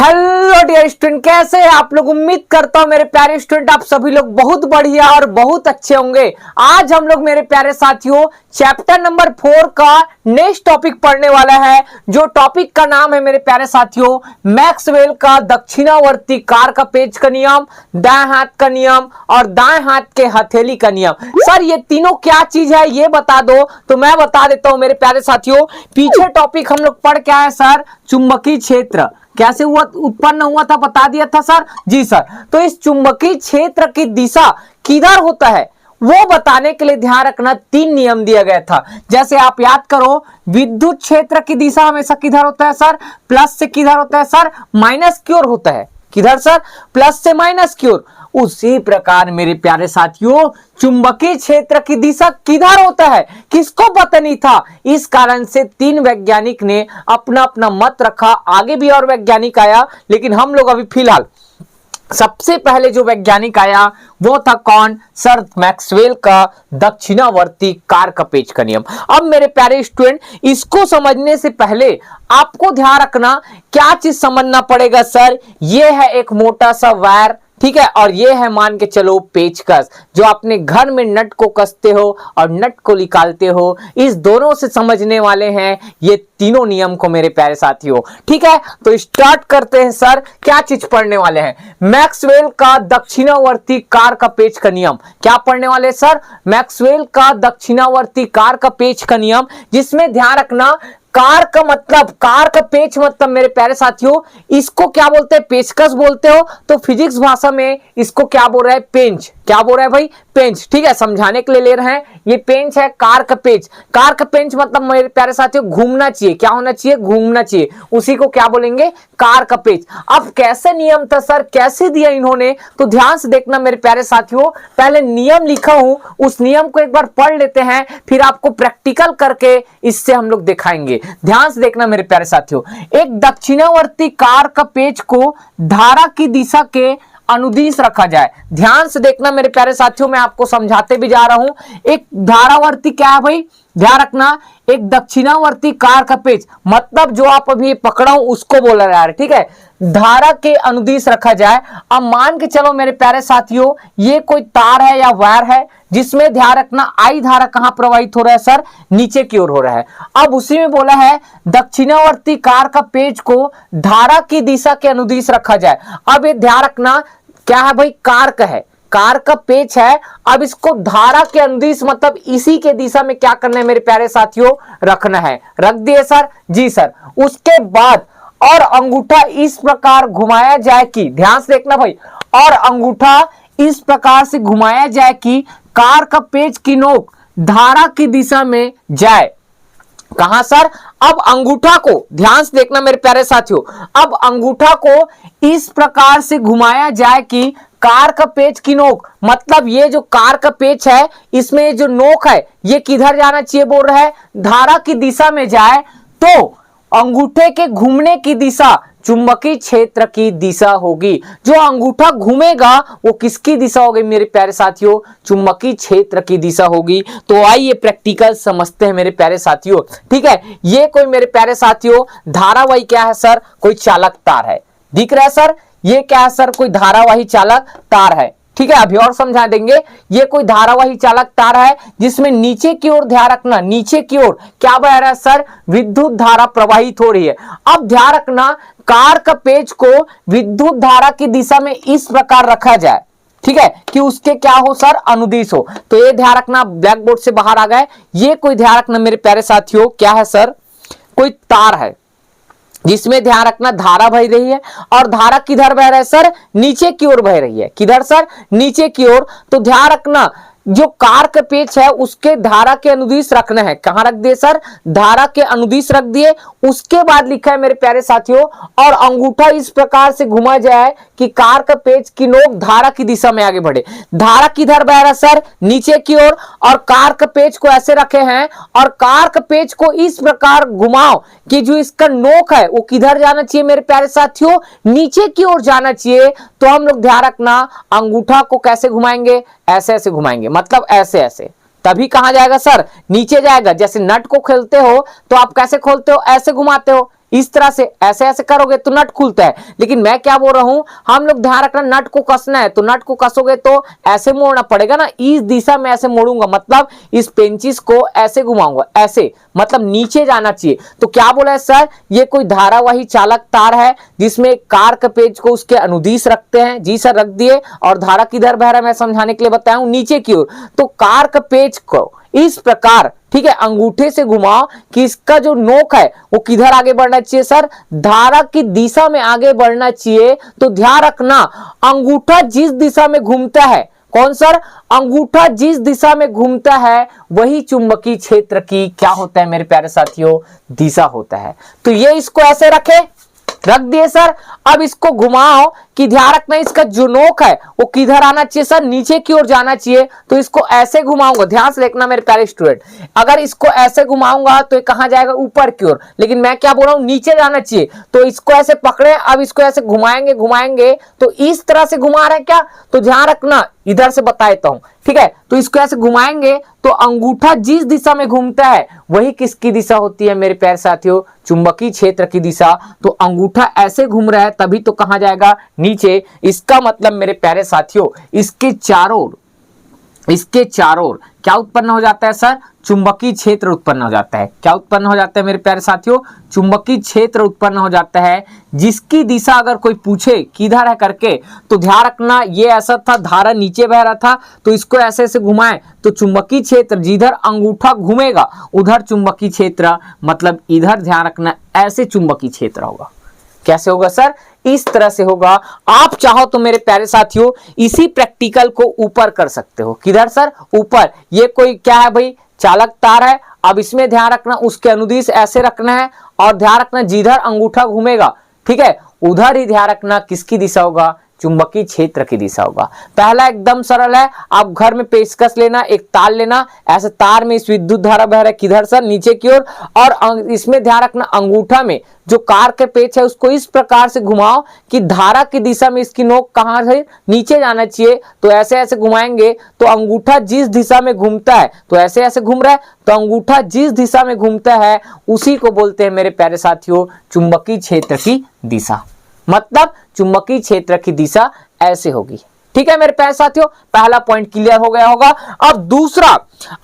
Hello dear student, कैसे हैं आप लोग। उम्मीद करता हूं मेरे प्यारे स्टूडेंट आप सभी लोग बहुत बढ़िया और बहुत अच्छे होंगे। आज हम लोग मेरे प्यारे साथियों चैप्टर नंबर 4 का नेक्स्ट टॉपिक पढ़ने वाला है, जो टॉपिक का नाम है मेरे प्यारे साथियों मैक्सवेल का दक्षिणावर्ती कार का पेच का नियम, दाएं हाथ का नियम और दाएं हाथ के हथेली का नियम। सर ये तीनों क्या चीज है ये बता दो। तो मैं बता देता हूं मेरे प्यारे साथियों, पीछे टॉपिक हम लोग पढ़ के आए सर चुंबकीय क्षेत्र कैसे हुआ उत्पन्न हुआ था, बता दिया था सर। जी सर, तो इस चुंबकीय क्षेत्र की दिशा किधर होता है वो बताने के लिए ध्यान रखना 3 नियम दिया गया था। जैसे आप याद करो, विद्युत क्षेत्र की दिशा हमेशा किधर होता है सर, प्लस से किधर होता है सर, माइनस की ओर होता है। किधर सर, प्लस से माइनस की ओर। उसी प्रकार मेरे प्यारे साथियों चुंबकीय क्षेत्र की दिशा किधर होता है किसको पता नहीं था। इस कारण से 3 वैज्ञानिक ने अपना अपना मत रखा। आगे भी और वैज्ञानिक आया, लेकिन हम लोग अभी फिलहाल सबसे पहले जो वैज्ञानिक आया वो था कौन, सर मैक्सवेल का दक्षिणावर्ती कार का पेच का नियम। अब मेरे प्यारे स्टूडेंट, इसको समझने से पहले आपको ध्यान रखना क्या चीज समझना पड़ेगा सर। ये है एक मोटा सा वायर, ठीक है, और ये है मान के चलो पेचकस, जो अपने घर में नट को कसते हो और नट को निकालते हो। इस दोनों से समझने वाले हैं ये तीनों नियम को मेरे प्यारे साथियों। ठीक है, तो स्टार्ट करते हैं सर। क्या चीज पढ़ने वाले हैं, मैक्सवेल का दक्षिणावर्ती कार का पेच का नियम। क्या पढ़ने वाले सर, मैक्सवेल का दक्षिणावर्ती कार का पेच का नियम, जिसमें ध्यान रखना कार का मतलब, कार का पेच मतलब मेरे प्यारे साथियों इसको क्या बोलते हैं, पेचकस बोलते हो। तो फिजिक्स भाषा में इसको क्या बोल रहा है, पेंच। क्या बोल रहा है भाई, पेंच। ठीक है, समझाने के लिए ले रहे हैं, ये पेंच है कार का पेच। कार का पेंच मतलब मेरे प्यारे साथियों घूमना चाहिए। क्या होना चाहिए, घूमना चाहिए। उसी को क्या बोलेंगे, कार का पेच। अब कैसे नियम था सर, कैसे दिया इन्होंने, तो ध्यान से देखना मेरे प्यारे साथियों। पहले नियम लिखा हूं, उस नियम को एक बार पढ़ लेते हैं, फिर आपको प्रैक्टिकल करके इससे हम लोग दिखाएंगे। ध्यान से देखना मेरे प्यारे साथियों, एक दक्षिणावर्ती कार का पेच को धारा की दिशा के अनुदिश रखा जाए। ध्यान से देखना मेरे प्यारे साथियों, मैं आपको समझाते भी जा रहा हूं। एक धारावर्ती क्या है भाई, ध्यान रखना, एक दक्षिणावर्ती कार का पेच मतलब जो आप अभी पकड़ा हूं उसको बोला जा रहा है। ठीक है, धारा के अनुदिश रखा जाए। अब मान के चलो मेरे प्यारे साथियों ये कोई तार है या वायर है, जिसमें ध्यान रखना आई धारा कहां प्रवाहित हो रहा है सर, नीचे की ओर हो रहा है। अब उसी में बोला है दक्षिणावर्ती कार का पेच को धारा की दिशा के अनुदिश रखा जाए। अब ये ध्यान रखना क्या है भाई, कार का है, कार का पेच है। अब इसको धारा के अनुदिश मतलब इसी के दिशा में क्या करना है मेरे प्यारे साथियों, रखना है। रख दिए सर, जी सर। उसके बाद और अंगूठा इस प्रकार घुमाया जाए कि, ध्यान से देखना भाई, और अंगूठा इस प्रकार से घुमाया जाए कि कार का पेच की नोक धारा की दिशा में जाए। कहां सर, अब अंगूठा को ध्यान से देखना मेरे प्यारे साथियों, अब अंगूठा को इस प्रकार से घुमाया जाए कि कार का पेच की नोक मतलब ये जो कार का पेच है इसमें जो नोक है ये किधर जाना चाहिए बोल रहा है, धारा की दिशा में जाए। तो अंगूठे के घूमने की दिशा चुंबकीय क्षेत्र की दिशा होगी। जो अंगूठा घूमेगा वो किसकी दिशा होगी मेरे प्यारे साथियों, चुंबकीय क्षेत्र की दिशा होगी। तो आइए प्रैक्टिकल समझते हैं मेरे प्यारे साथियों। ठीक है, ये कोई मेरे प्यारे साथियों धारावाही क्या है सर, कोई चालक तार है, दिख रहा है सर। ये क्या है सर, कोई धारावाही चालक तार है। ठीक है, अभी और समझा देंगे। ये कोई धारावाही चालक तार है जिसमें नीचे की ओर ध्यान रखना, नीचे की ओर क्या बह रहा है सर, विद्युत धारा प्रवाहित हो रही है। अब ध्यान रखना कार का पेच को विद्युत धारा की दिशा में इस प्रकार रखा जाए, ठीक है, कि उसके क्या हो सर, अनुदिश हो। तो ये ध्यान रखना, ब्लैक बोर्ड से बाहर आ गए। ये कोई ध्यान रखना मेरे प्यारे साथियों क्या है सर, कोई तार है जिसमें ध्यान रखना धारा बह रही है, और धारा किधर बह रहा है सर, नीचे की ओर बह रही है। किधर सर, नीचे की ओर। तो ध्यान रखना जो कार का पेच है उसके धारा के अनुदिश रखना है। कहां रख दिए सर, धारा के अनुदिश रख दिए। उसके बाद लिखा है मेरे प्यारे साथियों, और अंगूठा इस प्रकार से घुमा जाए कि कार का पेच की नोक धारा की दिशा में आगे बढ़े। धारा किधर बह रहा सर, नीचे की ओर, और कार का पेच को ऐसे रखे हैं, और कार का पेच को इस प्रकार घुमाओ कि जो इसका नोक है वो किधर जाना चाहिए मेरे प्यारे साथियों, नीचे की ओर जाना चाहिए। तो हम लोग ध्यान रखना अंगूठा को कैसे घुमाएंगे, ऐसे ऐसे घुमाएंगे, मतलब ऐसे ऐसे। तभी कहां जाएगा सर, नीचे जाएगा। जैसे नट को खोलते हो तो आप कैसे खोलते हो, ऐसे घुमाते हो, इस तरह से ऐसे ऐसे करोगे तो नट खुलता है। लेकिन मैं क्या बोल रहा हूं, हम लोग ध्यान रखना नट को कसना है तो नट को कसोगे तो ऐसे मोड़ना पड़ेगा ना, इस दिशा में ऐसे मोड़ूंगा मतलब इस पेंचिस को ऐसे घुमाऊंगा, ऐसे मतलब नीचे जाना चाहिए। तो क्या बोला है सर, ये कोई धारावाही चालक तार है जिसमें कार के पेज को उसके अनुदिश रखते हैं। जी सर रख दिए। और धारा किधर बह रहा है मैं समझाने के लिए बताया हूं, नीचे की ओर। तो कार के पेज को इस प्रकार, ठीक है, अंगूठे से घुमाओ कि इसका जो नोक है वो किधर आगे बढ़ना चाहिए सर, धारा की दिशा में आगे बढ़ना चाहिए। तो ध्यान रखना अंगूठा जिस दिशा में घूमता है, कौन सर, अंगूठा जिस दिशा में घूमता है वही चुंबकीय क्षेत्र की क्या होता है मेरे प्यारे साथियों, दिशा होता है। तो ये इसको ऐसे रख दिए सर। अब इसको घुमाओ कि ध्यान रखना इसका जो नोक है वो किधर आना चाहिए सर, नीचे की ओर जाना चाहिए। तो इसको ऐसे घुमाऊंगा, ध्यान से देखना मेरे प्यारे स्टूडेंट, अगर इसको ऐसे घुमाऊंगा तो ये कहां जाएगा, ऊपर की ओर। लेकिन मैं क्या बोल रहा हूं, नीचे जाना चाहिए। तो इसको ऐसे पकड़े, अब इसको ऐसे घुमाएंगे तो इस तरह से घुमा रहे हैं क्या, तो ध्यान रखना इधर से बता देता हूं, ठीक है। तो इसको ऐसे घुमाएंगे तो अंगूठा जिस दिशा में घूमता है वही किसकी दिशा होती है मेरे प्यारे साथियों, चुंबकीय क्षेत्र की दिशा। तो अंगूठा ऐसे घूम रहा है तभी तो कहां जाएगा, नीचे। इसका मतलब मेरे प्यारे साथियों इसके चारों ओर क्या उत्पन्न हो जाता है सर, चुंबकीय क्षेत्र उत्पन्न हो जाता है। क्या उत्पन्न हो जाता है मेरे प्यारे साथियों, चुंबकीय क्षेत्र उत्पन्न हो जाता है, जिसकी दिशा अगर कोई पूछे किधर है करके तो ध्यान रखना ये ऐसा था, धारा नीचे बह रहा था तो इसको ऐसे ऐसे घुमाए तो चुंबकीय क्षेत्र जिधर अंगूठा घूमेगा उधर चुंबकीय क्षेत्र, मतलब इधर ध्यान रखना ऐसे चुंबकीय क्षेत्र होगा। कैसे होगा सर, इस तरह से होगा। आप चाहो तो मेरे प्यारे साथियों इसी प्रैक्टिकल को ऊपर कर सकते हो, किधर सर, ऊपर। ये कोई क्या है भाई, चालक तार है। अब इसमें ध्यान रखना उसके अनुदिश ऐसे रखना है और ध्यान रखना जिधर अंगूठा घूमेगा, ठीक है, उधर ही ध्यान रखना किसकी दिशा होगा, चुंबकीय क्षेत्र की दिशा होगा। पहला एकदम सरल है, आप घर में पेचकस लेना, एक तार लेना, ऐसे तार में इस विद्युत धारा बह रहा है किधर सर, नीचे की ओर। और इसमें ध्यान रखना अंगूठा में जो कार के पेच है उसको इस प्रकार से घुमाओ कि धारा की दिशा में इसकी नोक कहां से, नीचे जाना चाहिए। तो ऐसे ऐसे घुमाएंगे तो अंगूठा जिस दिशा में घूमता है, तो ऐसे ऐसे घूम रहा है तो अंगूठा जिस दिशा में घूमता है उसी को बोलते हैं मेरे प्यारे साथियों चुंबकीय क्षेत्र की दिशा। मतलब चुंबकीय क्षेत्र की दिशा ऐसे होगी। ठीक है मेरे प्यारे साथियों, पहला पॉइंट क्लियर हो गया होगा। अब दूसरा,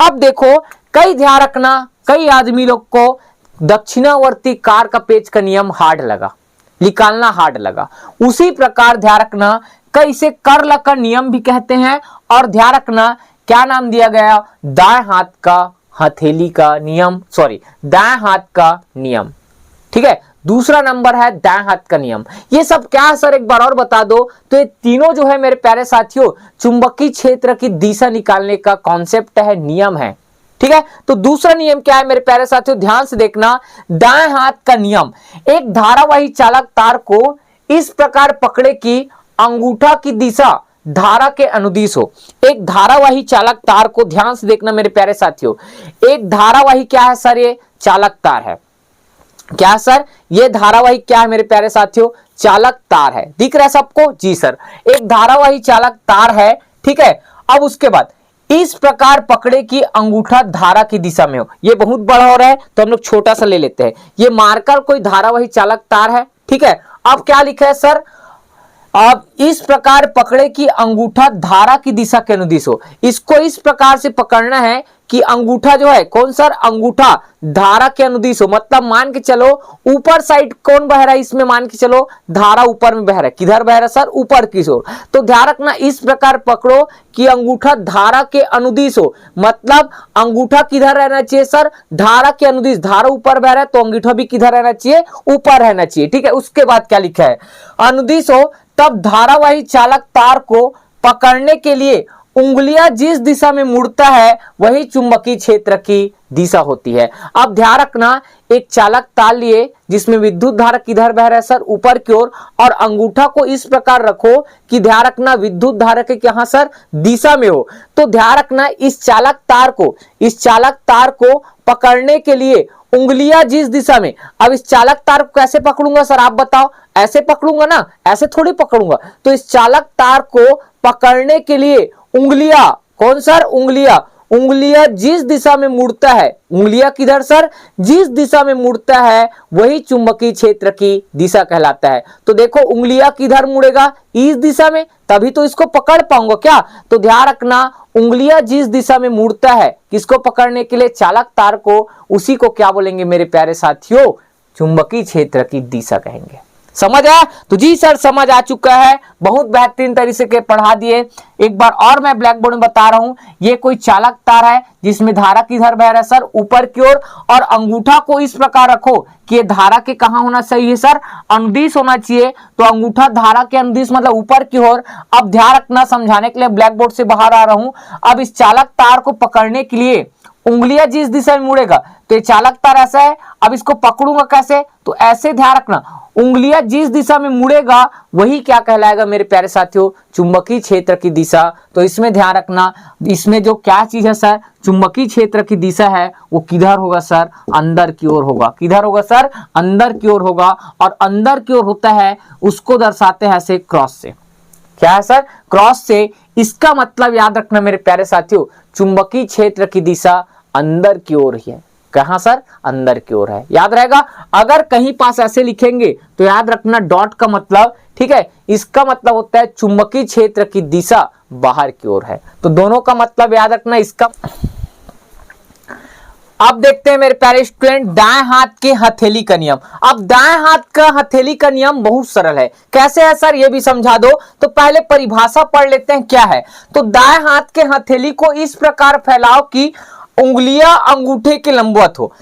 अब देखो कई ध्यान रखना कई आदमी लोग को दक्षिणावर्ती कार का पेच का नियम हार्ड लगा, निकालना हार्ड लगा। उसी प्रकार ध्यान रखना कई इसे कर्ल का नियम भी कहते हैं। और ध्यान रखना क्या नाम दिया गया, दाएं हाथ का हथेली का नियम, सॉरी दाएं हाथ का नियम। ठीक है, दूसरा नंबर है दाएं हाथ का नियम। ये सब क्या है सर, एक बार और बता दो। तो ये तीनों जो है मेरे प्यारे साथियों चुंबकीय क्षेत्र की दिशा निकालने का कॉन्सेप्ट है, नियम है। ठीक है, तो दूसरा नियम क्या है मेरे प्यारे साथियों, ध्यान से देखना। दाएं हाथ का नियम, एक धारावाही चालक तार को इस प्रकार पकड़े कि अंगूठा की दिशा धारा के अनुदिश हो। एक धारावाही चालक तार को ध्यान से देखना मेरे प्यारे साथियों, एक धारावाही क्या है सर, ये चालक तार है। क्या सर, ये धारावाही क्या है मेरे प्यारे साथियों, चालक तार है। दिख रहा है सबको, जी सर, एक धारावाही चालक तार है। ठीक है, अब उसके बाद इस प्रकार पकड़े कि अंगूठा धारा की दिशा में हो। ये बहुत बड़ा हो रहा है तो हम लोग छोटा सा ले लेते हैं। ये मार्कर कोई धारावाही चालक तार है। ठीक है, अब क्या लिखा है सर, अब इस प्रकार पकड़े कि अंगूठा धारा की दिशा के अनुदिश हो। इसको इस प्रकार से पकड़ना है कि अंगूठा जो है, कौन सर, अंगूठा धारा के अनुदिश हो। मतलब मान के चलो ऊपर साइड कौन बह रहा है, इसमें मान के चलो धारा ऊपर में बह रहा है। किधर बह रहा है सर, ऊपर की ओर। तो ध्यान रखना इस प्रकार पकड़ो कि अंगूठा धारा के अनुदिश हो। मतलब अंगूठा किधर रहना चाहिए सर, धारा के अनुदिश। धारा ऊपर बह रहा है तो अंगूठा भी किधर रहना चाहिए, ऊपर रहना चाहिए। ठीक है, उसके बाद क्या लिखा है, अनुदिश हो तब धारावाही चालक तार को पकड़ने के लिए उंगलियां जिस दिशा में मुड़ता है वही चुंबकीय क्षेत्र की दिशा होती है। अब ध्यान रखना एक चालक तार लिए जिसमें विद्युत धारा किधर बह रहा है सर, ऊपर की ओर। और अंगूठा को इस प्रकार रखो कि ध्यान रखना विद्युत धारा के कहां सर, दिशा में हो। तो ध्यान रखना इस चालक तार को पकड़ने के लिए उंगलियां जिस दिशा में। अब इस चालक तार को कैसे पकड़ूंगा सर, आप बताओ। ऐसे पकड़ूंगा ना, ऐसे थोड़ी पकड़ूंगा। तो इस चालक तार को पकड़ने के लिए उंगलियां, कौन सर, उंगलियां जिस दिशा में मुड़ता है, उंगलियां किधर सर, जिस दिशा में मुड़ता है वही चुंबकीय क्षेत्र की दिशा कहलाता है। तो देखो उंगलियां किधर मुड़ेगा, इस दिशा में, तभी तो इसको पकड़ पाऊंगा क्या। तो ध्यान रखना, उंगलियां जिस दिशा में मुड़ता है किसको पकड़ने के लिए, चालक तार को, उसी को क्या बोलेंगे मेरे प्यारे साथियों, चुंबकीय क्षेत्र की दिशा कहेंगे। समझ आया? तो जी सर समझ आ चुका है, बहुत बेहतरीन तरीके से पढ़ा दिए। एक बार और मैं ब्लैक बोर्ड में बता रहा हूं, ये कोई चालक तार है जिसमें धारा किधर बह रहा है सर, ऊपर की ओर, और अंगूठा को इस प्रकार रखो कि ये धारा के कहां होना चाहिए सर, अनुदिश होना चाहिए। तो अंगूठा धारा के अनुदिश मतलब ऊपर की ओर। अब ध्यान रखना, समझाने के लिए ब्लैक बोर्ड से बाहर आ रहा हूं। अब इस चालक तार को पकड़ने के लिए उंगलियां जिस दिशा में मुड़ेगा, तो ये चालक तार ऐसा है। अब इसको पकड़ूंगा कैसे, तो ऐसे ध्यान रखना, उंगलियां जिस दिशा में मुड़ेगा वही क्या कहलाएगा मेरे प्यारे साथियों, चुंबकीय क्षेत्र की दिशा। तो इसमें ध्यान रखना, इसमें जो क्या चीज है सर, चुंबकीय क्षेत्र की दिशा है वो किधर होगा सर, अंदर की ओर होगा। किधर होगा सर, अंदर की ओर होगा। और अंदर की ओर होता है उसको दर्शाते हैं ऐसे क्रॉस से। क्या है सर, क्रॉस से। इसका मतलब याद रखना मेरे प्यारे साथियों, चुंबकीय क्षेत्र की दिशा अंदर की ओर ही है। कहां सर, अंदर की ओर है, याद रहेगा। अगर कहीं पास ऐसे लिखेंगे तो याद रखना डॉट का मतलब, ठीक है, इसका मतलब होता है चुंबकीय क्षेत्र की दिशा बाहर की ओर है। तो दोनों का मतलब याद रखना इसका। अब देखते हैं मेरे प्यारे स्टूडेंट दाएं हाथ के हथेली का नियम। अब दाएं हाथ का हथेली का नियम बहुत सरल है। कैसे है सर, ये भी समझा दो। तो पहले परिभाषा पढ़ लेते हैं क्या है। तो दाएं हाथ के हथेली को इस प्रकार फैलाओ कि उंगलियां अंगूठे के लंबवत हो।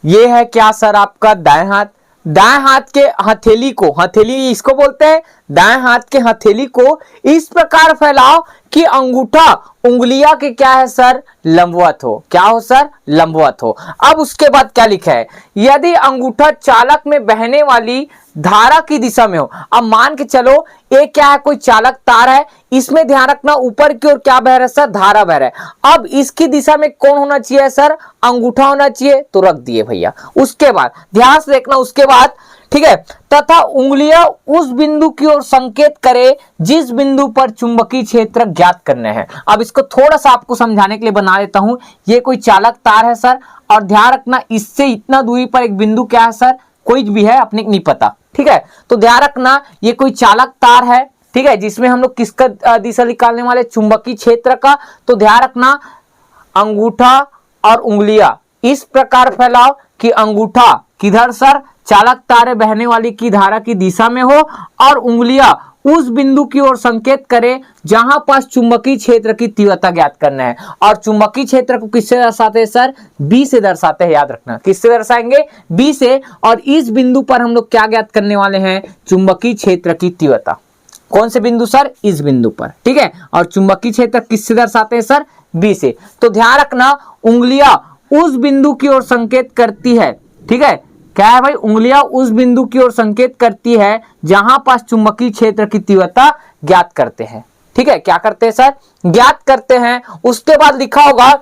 ये है क्या सर आपका दाएं हाथ। दाएं हाथ के हथेली को, हथेली इसको बोलते हैं, दाएं हाथ के हथेली को इस प्रकार फैलाओ कि अंगूठा उंगलियां के क्या है सर, लंबवत हो। क्या हो सर, लंबवत हो। अब उसके बाद क्या लिखा है, यदि अंगूठा चालक में बहने वाली धारा की दिशा में हो। अब मान के चलो ये क्या है, कोई चालक तार है, इसमें ध्यान रखना ऊपर की ओर क्या बह रहा है सर, धारा बह रहा है। अब इसकी दिशा में कौन होना चाहिए सर, अंगूठा होना चाहिए। तो रख दिए भैया। उसके बाद ध्यान से देखना, उसके बाद ठीक है, तथा उंगलियां उस बिंदु की ओर संकेत करे जिस बिंदु पर चुंबकीय क्षेत्र ज्ञात करने हैं। अब इसको थोड़ा सा आपको समझाने के लिए बना देता हूं। ये कोई चालक तार है सर, और ध्यान रखना इससे इतना दूरी पर एक बिंदु क्या है सर, कोई भी है, अपने को नहीं पता। ठीक है, तो ध्यान रखना ये कोई चालक तार है, ठीक है, जिसमें हम लोग किसका दिशा निकालने वाले, चुंबकीय क्षेत्र का। तो ध्यान रखना अंगूठा और उंगलियां इस प्रकार फैलाओ कि अंगूठा किधर सर, चालक तारे बहने वाली की धारा की दिशा में हो, और उंगलियां उस बिंदु की ओर संकेत करे जहां पास चुंबकीय क्षेत्र की तीव्रता ज्ञात करना है। और चुंबकीय क्षेत्र को किससे दर्शाते हैं सर, बी से दर्शाते हैं। याद रखना किससे दर्शाएंगे, बी से। और इस बिंदु पर हम लोग क्या ज्ञात करने वाले हैं, चुंबकीय क्षेत्र की तीव्रता। कौन से बिंदु सर, इस बिंदु पर। ठीक है, और चुंबकीय क्षेत्र किससे दर्शाते हैं सर, बी से। तो ध्यान रखना उंगलियां उस बिंदु की ओर संकेत करती है। ठीक है, क्या है भाई, उंगलियां उस बिंदु की ओर संकेत करती है जहां पास चुंबकीय क्षेत्र की तीव्रता ज्ञात करते हैं। ठीक है, क्या करते हैं सर, ज्ञात करते हैं। उसके बाद लिखा होगा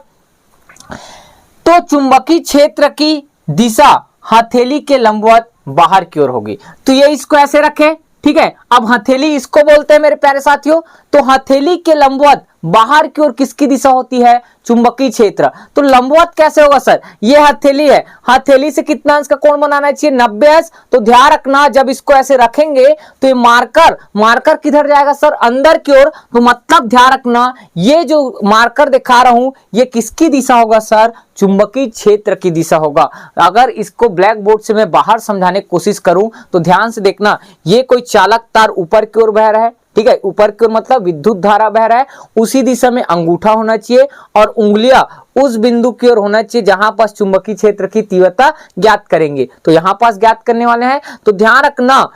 तो चुंबकीय क्षेत्र की दिशा हथेली के लंबवत बाहर की ओर होगी। तो ये इसको ऐसे रखें। ठीक है, अब हथेली इसको बोलते हैं मेरे प्यारे साथियों। तो हथेली के लंबवत बाहर की ओर किसकी दिशा होती है, चुंबकीय क्षेत्र। तो लंबवत कैसे होगा सर, ये हथेली है, हथेली से कितना अंश का कोण बनाना चाहिए, 90 अंश। तो ध्यान रखना जब इसको ऐसे रखेंगे तो ये मार्कर किधर जाएगा सर, अंदर की ओर। तो मतलब ध्यान रखना ये जो मार्कर दिखा रहा हूं ये किसकी दिशा होगा सर, चुंबकीय क्षेत्र की दिशा होगा। अगर इसको ब्लैक बोर्ड से मैं बाहर समझाने की कोशिश करूं तो ध्यान से देखना, ये कोई चालक तार ऊपर की ओर बह रहा है। ठीक है, ऊपर की ओर मतलब विद्युत धारा बह रहा है, उसी दिशा में अंगूठा होना चाहिए और उंगलियां उस बिंदु की ओर होना चाहिए जहां पास चुंबकीय क्षेत्र की तीव्रता ज्ञात करेंगे। तो यहां पास ज्ञात करने वाले हैं। तो ध्यान रखना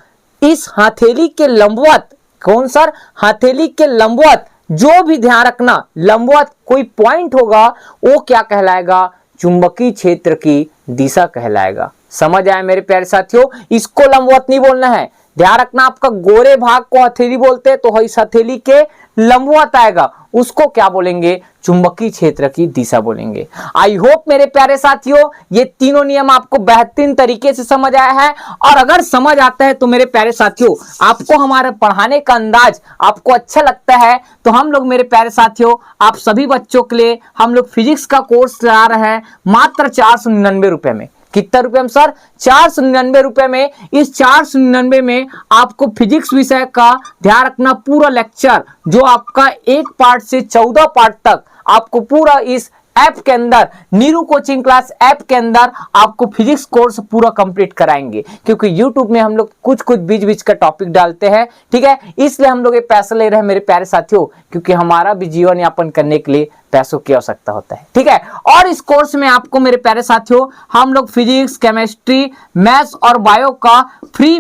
इस हथेली के लंबवत, कौन सर, हथेली के लंबवत, जो भी ध्यान रखना लंबवत कोई पॉइंट होगा वो क्या कहलाएगा, चुंबकीय क्षेत्र की दिशा कहलाएगा। समझ आए मेरे प्यारे साथियों, इसको लंबवत नहीं बोलना है। ध्यान रखना आपका गोरे भाग को हथेली बोलते हैं, तो इस हथेली के लंबवत आएगा, उसको क्या बोलेंगे, चुंबकीय क्षेत्र की दिशा बोलेंगे। आई होप मेरे प्यारे साथियों ये तीनों नियम आपको बेहतरीन तरीके से समझ आया है, और अगर समझ आता है तो मेरे प्यारे साथियों आपको हमारे पढ़ाने का अंदाज आपको अच्छा लगता है, तो हम लोग मेरे प्यारे साथियों आप सभी बच्चों के लिए हम लोग फिजिक्स का कोर्स चला रहे हैं मात्र 499 रुपए में। कितना रुपए में सर? 499 रुपए में। इस 499 में आपको फिजिक्स विषय का ध्यान रखना पूरा लेक्चर, जो आपका 1 पार्ट से 14 पार्ट तक आपको पूरा इस ऐप के अंदर, नीरू कोचिंग क्लास ऐप के अंदर आपको फिजिक्स कोर्स पूरा कंप्लीट कराएंगे। क्योंकि यूट्यूब में हम लोग कुछ कुछ बीच बीच का टॉपिक डालते हैं, ठीक है, इसलिए हम लोग ये पैसा ले रहे हैं मेरे प्यारे साथियों, क्योंकि हमारा भी जीवन यापन करने के लिए पैसों की आवश्यकता होता है, ठीक है। और इस कोर्स में आपको मेरे प्यारे साथियों हम लोग फिजिक्स, केमिस्ट्री, मैथ्स और बायो का फ्री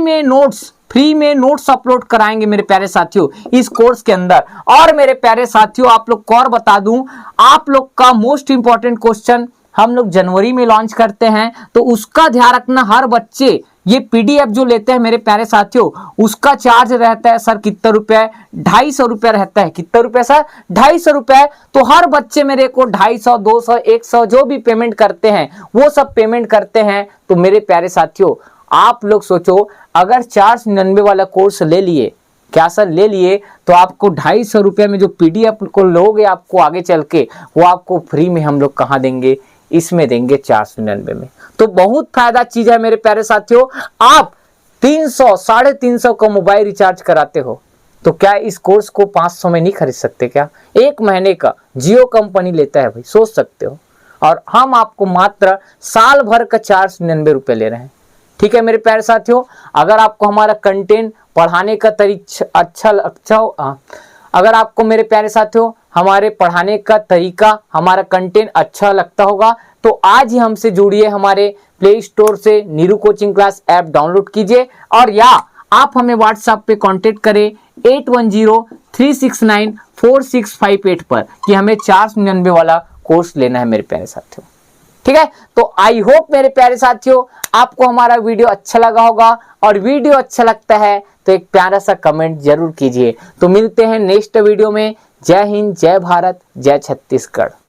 में नोट्स अपलोड कराएंगे मेरे प्यारे साथियों इस कोर्स के अंदर। और मेरे प्यारे साथियों आप लोग को और बता दूं, आप लोग का मोस्ट इंपॉर्टेंट क्वेश्चन हम लोग जनवरी में लॉन्च करते हैं, तो उसका ध्यान रखना। हर बच्चे ये पीडीएफ जो लेते हैं मेरे प्यारे साथियों, उसका चार्ज रहता है सर कितना रुपए? 250 रुपए रहता है। कितना रुपए सर? 250 रुपए। तो हर बच्चे मेरे को 250, 200, 100 जो भी पेमेंट करते हैं वो सब पेमेंट करते हैं। तो मेरे प्यारे साथियों आप लोग सोचो, अगर 499 वाला कोर्स ले लिए, क्या सर ले लिए, तो आपको 250 रुपए में जो पीडीएफ को लोगे आपको आगे चल के, वो आपको फ्री में हम लोग कहाँ देंगे? इसमें देंगे 499 में। तो बहुत फायदा चीज है मेरे प्यारे साथियों। आप 300, 350 का मोबाइल रिचार्ज कराते हो, तो क्या इस कोर्स को 500 में नहीं खरीद सकते क्या? 1 महीने का जियो कंपनी लेता है भाई, सोच सकते हो। और हम आपको मात्र साल भर का 499 रुपए ले रहे हैं, ठीक है मेरे प्यारे साथियों। अगर आपको हमारा कंटेंट पढ़ाने का अगर आपको मेरे प्यारे साथियों हमारे पढ़ाने का तरीका, हमारा कंटेंट अच्छा लगता होगा, तो आज ही हमसे जुड़िए। हमारे प्ले स्टोर से Neeru coaching class app download कीजिए, और या आप हमें व्हाट्सएप पे कांटेक्ट करें 8103694658 पर कि हमें 499 वाला कोर्स लेना है मेरे प्यारे साथियों, ठीक है। तो आई होप मेरे प्यारे साथियों आपको हमारा वीडियो अच्छा लगा होगा, और वीडियो अच्छा लगता है तो एक प्यारा सा कमेंट जरूर कीजिए। तो मिलते हैं नेक्स्ट वीडियो में। जय हिंद, जय भारत, जय छत्तीसगढ़।